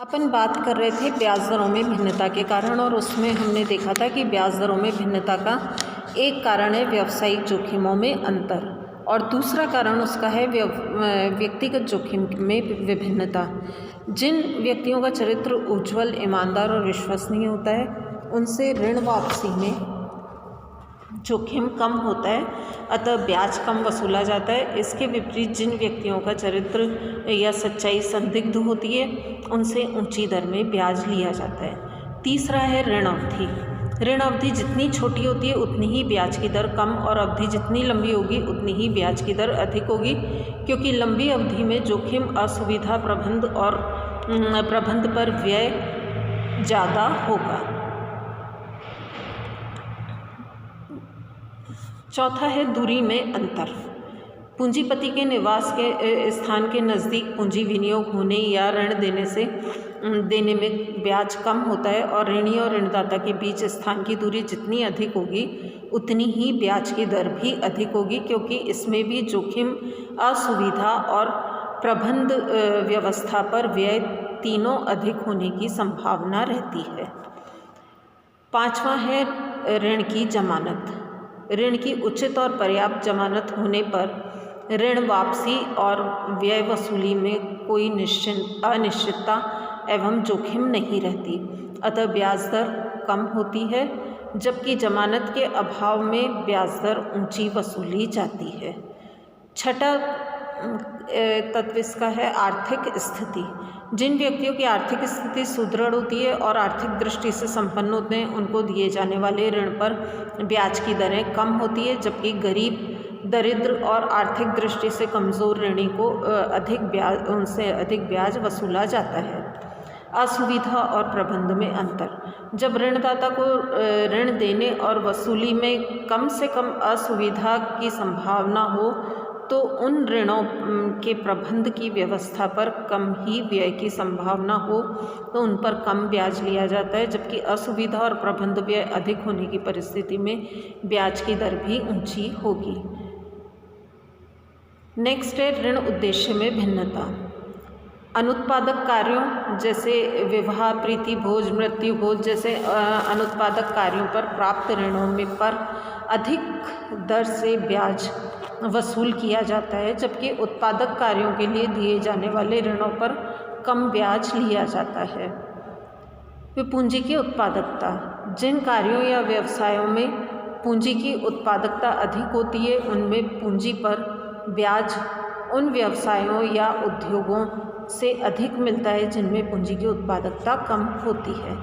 अपन बात कर रहे थे ब्याज दरों में भिन्नता के कारण, और उसमें हमने देखा था कि ब्याज दरों में भिन्नता का एक कारण है व्यावसायिक जोखिमों में अंतर, और दूसरा कारण उसका है व्यक्तिगत जोखिम में विभिन्नता। जिन व्यक्तियों का चरित्र उज्ज्वल, ईमानदार और विश्वसनीय होता है, उनसे ऋण वापसी में जोखिम कम होता है, अतः ब्याज कम वसूला जाता है। इसके विपरीत जिन व्यक्तियों का चरित्र या सच्चाई संदिग्ध होती है, उनसे ऊंची दर में ब्याज लिया जाता है। तीसरा है ऋण अवधि। ऋण अवधि जितनी छोटी होती है उतनी ही ब्याज की दर कम, और अवधि जितनी लंबी होगी उतनी ही ब्याज की दर अधिक होगी, क्योंकि लंबी अवधि में जोखिम, असुविधा, प्रबंध पर व्यय ज़्यादा होगा। चौथा है दूरी में अंतर। पूंजीपति के निवास के स्थान के नज़दीक पूंजी विनियोग होने या ऋण देने में ब्याज कम होता है, और ऋणी और ऋणदाता के बीच स्थान की दूरी जितनी अधिक होगी उतनी ही ब्याज की दर भी अधिक होगी, क्योंकि इसमें भी जोखिम, असुविधा और प्रबंध व्यवस्था पर व्यय तीनों अधिक होने की संभावना रहती है। पांचवा है ऋण की जमानत। ऋण की उचित और पर्याप्त जमानत होने पर ऋण वापसी और व्यय वसूली में कोई अनिश्चितता एवं जोखिम नहीं रहती, अतः ब्याज दर कम होती है, जबकि जमानत के अभाव में ब्याज दर ऊंची वसूली जाती है। छठा तत्व इसका है आर्थिक स्थिति। जिन व्यक्तियों की आर्थिक स्थिति सुदृढ़ होती है और आर्थिक दृष्टि से संपन्न होते हैं, उनको दिए जाने वाले ऋण पर ब्याज की दरें कम होती है, जबकि गरीब, दरिद्र और आर्थिक दृष्टि से कमज़ोर ऋणी को उनसे अधिक ब्याज वसूला जाता है। असुविधा और प्रबंध में अंतर। जब ऋणदाता को ऋण देने और वसूली में कम से कम असुविधा की संभावना हो, तो उन ऋणों के प्रबंध की व्यवस्था पर कम ही व्यय की संभावना हो तो उन पर कम ब्याज लिया जाता है, जबकि असुविधा और प्रबंध व्यय अधिक होने की परिस्थिति में ब्याज की दर भी ऊंची होगी। नेक्स्ट है ऋण उद्देश्य में भिन्नता। अनुत्पादक कार्यों जैसे विवाह, प्रीति भोज, मृत्यु भोज जैसे अनुत्पादक कार्यों पर प्राप्त ऋणों में पर अधिक दर से ब्याज वसूल किया जाता है, जबकि उत्पादक कार्यों के लिए दिए जाने वाले ऋणों पर कम ब्याज लिया जाता है। फिर पूंजी की उत्पादकता। जिन कार्यों या व्यवसायों में पूंजी की उत्पादकता अधिक होती है, उनमें पूंजी पर ब्याज उन व्यवसायों या उद्योगों से अधिक मिलता है जिनमें पूंजी की उत्पादकता कम होती है।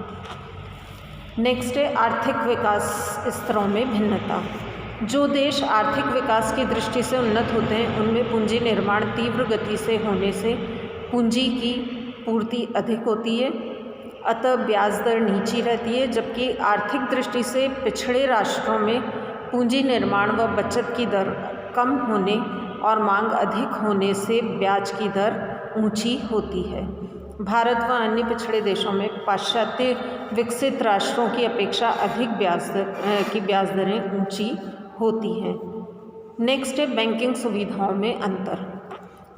नेक्स्ट है आर्थिक विकास स्तरों में भिन्नता। जो देश आर्थिक विकास की दृष्टि से उन्नत होते हैं, उनमें पूंजी निर्माण तीव्र गति से होने से पूंजी की पूर्ति अधिक होती है, अतः ब्याज दर नीची रहती है, जबकि आर्थिक दृष्टि से पिछड़े राष्ट्रों में पूंजी निर्माण व बचत की दर कम होने और मांग अधिक होने से ब्याज की दर ऊंची होती है। भारत व अन्य पिछड़े देशों में पाश्चात्य विकसित राष्ट्रों की अपेक्षा अधिक ब्याज दरें ऊंची होती हैं। नेक्स्ट है बैंकिंग सुविधाओं में अंतर।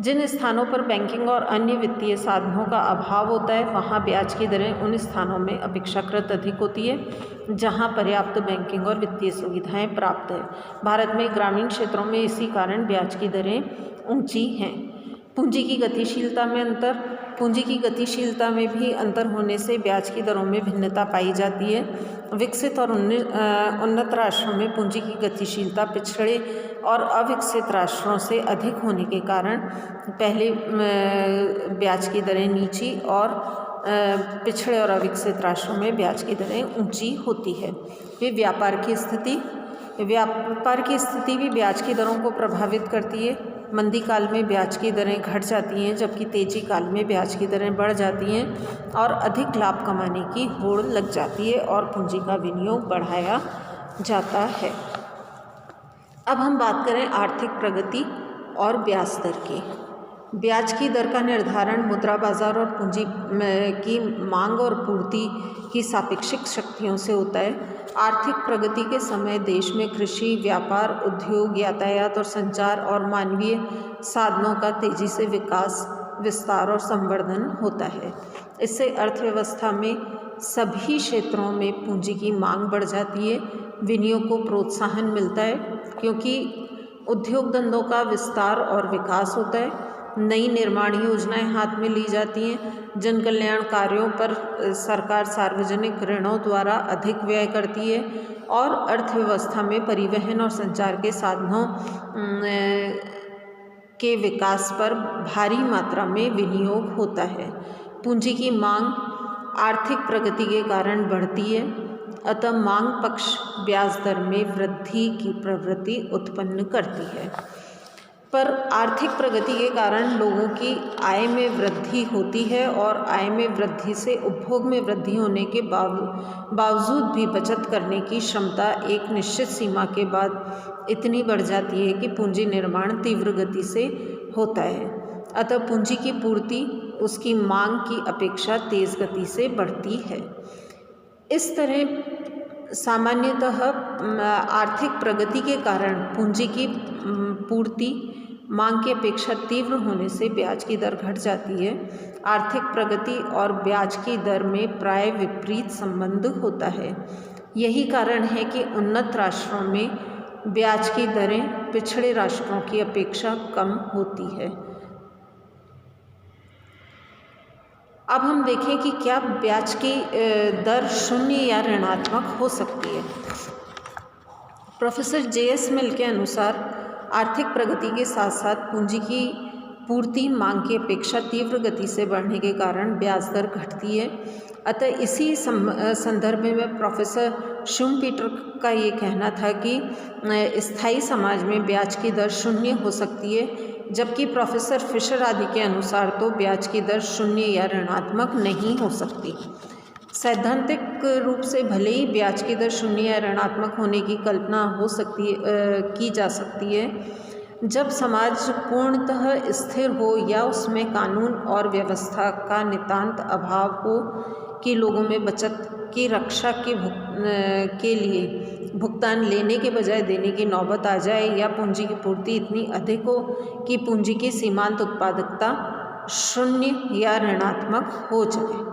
जिन स्थानों पर बैंकिंग और अन्य वित्तीय साधनों का अभाव होता है, वहाँ ब्याज की दरें उन स्थानों में अपेक्षाकृत अधिक होती है जहाँ पर्याप्त बैंकिंग और वित्तीय सुविधाएं प्राप्त है। भारत में ग्रामीण क्षेत्रों में इसी कारण ब्याज की दरें ऊंची हैं। पूंजी की गतिशीलता में अंतर। पूंजी की गतिशीलता में भी अंतर होने से ब्याज की दरों में भिन्नता पाई जाती है। विकसित और उन्नत राष्ट्रों में पूंजी की गतिशीलता पिछड़े और अविकसित राष्ट्रों से अधिक होने के कारण पहले ब्याज की दरें नीची और पिछड़े और अविकसित राष्ट्रों में ब्याज की दरें ऊंची होती है। फिर व्यापार की स्थिति। व्यापार की स्थिति भी ब्याज की दरों को प्रभावित करती है। मंदी काल में ब्याज की दरें घट जाती हैं, जबकि तेजी काल में ब्याज की दरें बढ़ जाती हैं और अधिक लाभ कमाने की होड़ लग जाती है और पूंजी का विनियोग बढ़ाया जाता है। अब हम बात करें आर्थिक प्रगति और ब्याज दर की। ब्याज की दर का निर्धारण मुद्रा बाजार और पूंजी की मांग और पूर्ति की सापेक्षिक शक्तियों से होता है। आर्थिक प्रगति के समय देश में कृषि, व्यापार, उद्योग, यातायात और संचार और मानवीय साधनों का तेजी से विकास, विस्तार और संवर्धन होता है। इससे अर्थव्यवस्था में सभी क्षेत्रों में पूंजी की मांग बढ़ जाती है, विनियोग को प्रोत्साहन मिलता है क्योंकि उद्योग धंधों का विस्तार और विकास होता है, नई निर्माण योजनाएं हाथ में ली जाती हैं, जन कल्याण कार्यों पर सरकार सार्वजनिक ऋणों द्वारा अधिक व्यय करती है और अर्थव्यवस्था में परिवहन और संचार के साधनों के विकास पर भारी मात्रा में विनियोग होता है। पूंजी की मांग आर्थिक प्रगति के कारण बढ़ती है, अतः मांग पक्ष ब्याज दर में वृद्धि की प्रवृत्ति उत्पन्न करती है। पर आर्थिक प्रगति के कारण लोगों की आय में वृद्धि होती है और आय में वृद्धि से उपभोग में वृद्धि होने के बावजूद भी बचत करने की क्षमता एक निश्चित सीमा के बाद इतनी बढ़ जाती है कि पूंजी निर्माण तीव्र गति से होता है, अतः पूंजी की पूर्ति उसकी मांग की अपेक्षा तेज़ गति से बढ़ती है। इस तरह सामान्यतः आर्थिक प्रगति के कारण पूंजी की पूर्ति मांग की अपेक्षा तीव्र होने से ब्याज की दर घट जाती है। आर्थिक प्रगति और ब्याज की दर में प्राय विपरीत संबंध होता है। यही कारण है कि उन्नत राष्ट्रों में ब्याज की दरें पिछड़े राष्ट्रों की अपेक्षा कम होती है। अब हम देखें कि क्या ब्याज की दर शून्य या ऋणात्मक हो सकती है। प्रोफेसर JS मिल के अनुसार आर्थिक प्रगति के साथ साथ पूंजी की पूर्ति मांग की अपेक्षा तीव्र गति से बढ़ने के कारण ब्याज दर घटती है। अतः इसी संदर्भ में प्रोफेसर शुम्पीटर का ये कहना था कि स्थायी समाज में ब्याज की दर शून्य हो सकती है, जबकि प्रोफेसर फिशर आदि के अनुसार तो ब्याज की दर शून्य या ऋणात्मक नहीं हो सकती। सैद्धांतिक रूप से भले ही ब्याज की दर शून्य या ऋणात्मक होने की कल्पना की जा सकती है, जब समाज पूर्णतः स्थिर हो या उसमें कानून और व्यवस्था का नितांत अभाव हो कि लोगों में बचत की रक्षा के लिए भुगतान लेने के बजाय देने की नौबत आ जाए, या पूंजी की पूर्ति इतनी अधिक हो कि पूंजी की सीमांत उत्पादकता शून्य या ऋणात्मक हो जाए।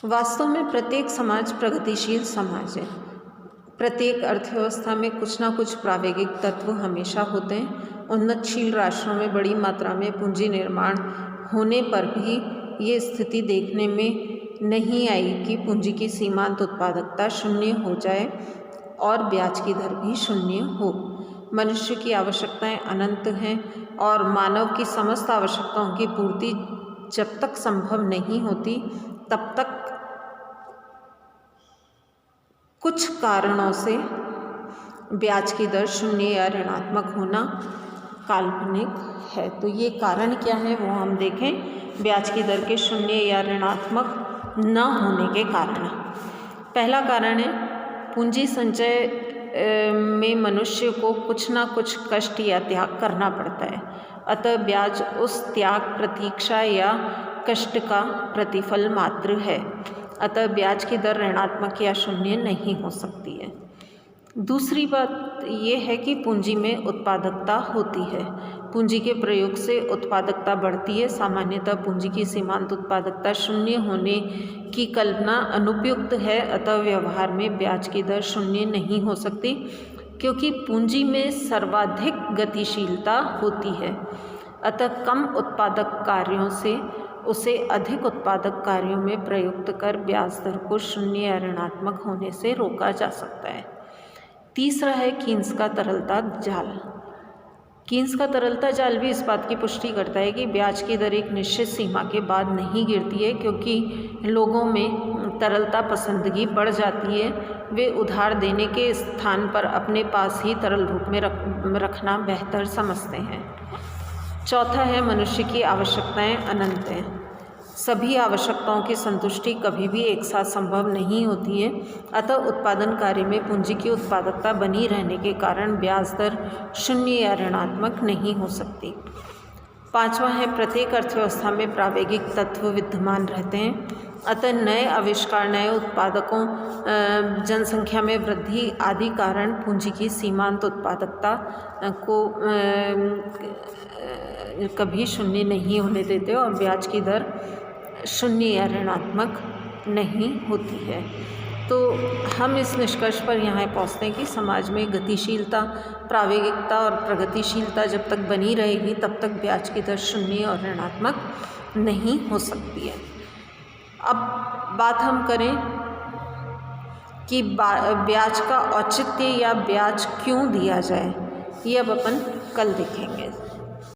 वास्तव में प्रत्येक समाज प्रगतिशील समाज है। प्रत्येक अर्थव्यवस्था में कुछ ना कुछ प्रावेगिक तत्व हमेशा होते हैं। उन्नतशील राष्ट्रों में बड़ी मात्रा में पूंजी निर्माण होने पर भी ये स्थिति देखने में नहीं आई कि पूंजी की सीमांत उत्पादकता शून्य हो जाए और ब्याज की दर भी शून्य हो। मनुष्य की आवश्यकताएं अनंत हैं और मानव की समस्त आवश्यकताओं की पूर्ति जब तक संभव नहीं होती तब तक कुछ कारणों से ब्याज की दर शून्य या ऋणात्मक होना काल्पनिक है। तो ये कारण क्या है वो हम देखें। ब्याज की दर के शून्य या ऋणात्मक न होने के कारण, पहला कारण है पूंजी संचय में मनुष्य को कुछ ना कुछ कष्ट या त्याग करना पड़ता है, अतः ब्याज उस त्याग, प्रतीक्षा या कष्ट का प्रतिफल मात्र है, अतः ब्याज की दर ऋणात्मक या शून्य नहीं हो सकती है। दूसरी बात ये है कि पूंजी में उत्पादकता होती है। पूंजी के प्रयोग से उत्पादकता बढ़ती है। सामान्यतः पूंजी की सीमांत उत्पादकता शून्य होने की कल्पना अनुपयुक्त है, अतः व्यवहार में ब्याज की दर शून्य नहीं हो सकती, क्योंकि पूंजी में सर्वाधिक गतिशीलता होती है। अतः कम उत्पादक कार्यों से उसे अधिक उत्पादक कार्यों में प्रयुक्त कर ब्याज दर को शून्य या ऋणात्मक होने से रोका जा सकता है। तीसरा है कीन्स का तरलता जाल। कीन्स का तरलता जाल भी इस बात की पुष्टि करता है कि ब्याज की दर एक निश्चित सीमा के बाद नहीं गिरती है, क्योंकि लोगों में तरलता पसंदगी बढ़ जाती है। वे उधार देने के स्थान पर अपने पास ही तरल रूप में रखना बेहतर समझते हैं। चौथा है मनुष्य की आवश्यकताएं अनंत हैं। सभी आवश्यकताओं की संतुष्टि कभी भी एक साथ संभव नहीं होती है, अतः उत्पादन कार्य में पूंजी की उत्पादकता बनी रहने के कारण ब्याज दर शून्य या ऋणात्मक नहीं हो सकती। पाँचवा है प्रत्येक अर्थव्यवस्था में प्रावेगिक तत्व विद्यमान रहते हैं, अतः नए आविष्कार, नए उत्पादकों, जनसंख्या में वृद्धि आदि कारण पूंजी की सीमांत उत्पादकता को कभी शून्य नहीं होने देते और ब्याज की दर शून्य या ऋणात्मक नहीं होती है। तो हम इस निष्कर्ष पर यहाँ पहुँचते हैं कि समाज में गतिशीलता, प्रावेगिकता और प्रगतिशीलता जब तक बनी रहेगी तब तक ब्याज की दर शून्य और ऋणात्मक नहीं हो सकती है। अब बात हम करें कि ब्याज का औचित्य या ब्याज क्यों दिया जाए, ये अब अपन कल देखेंगे।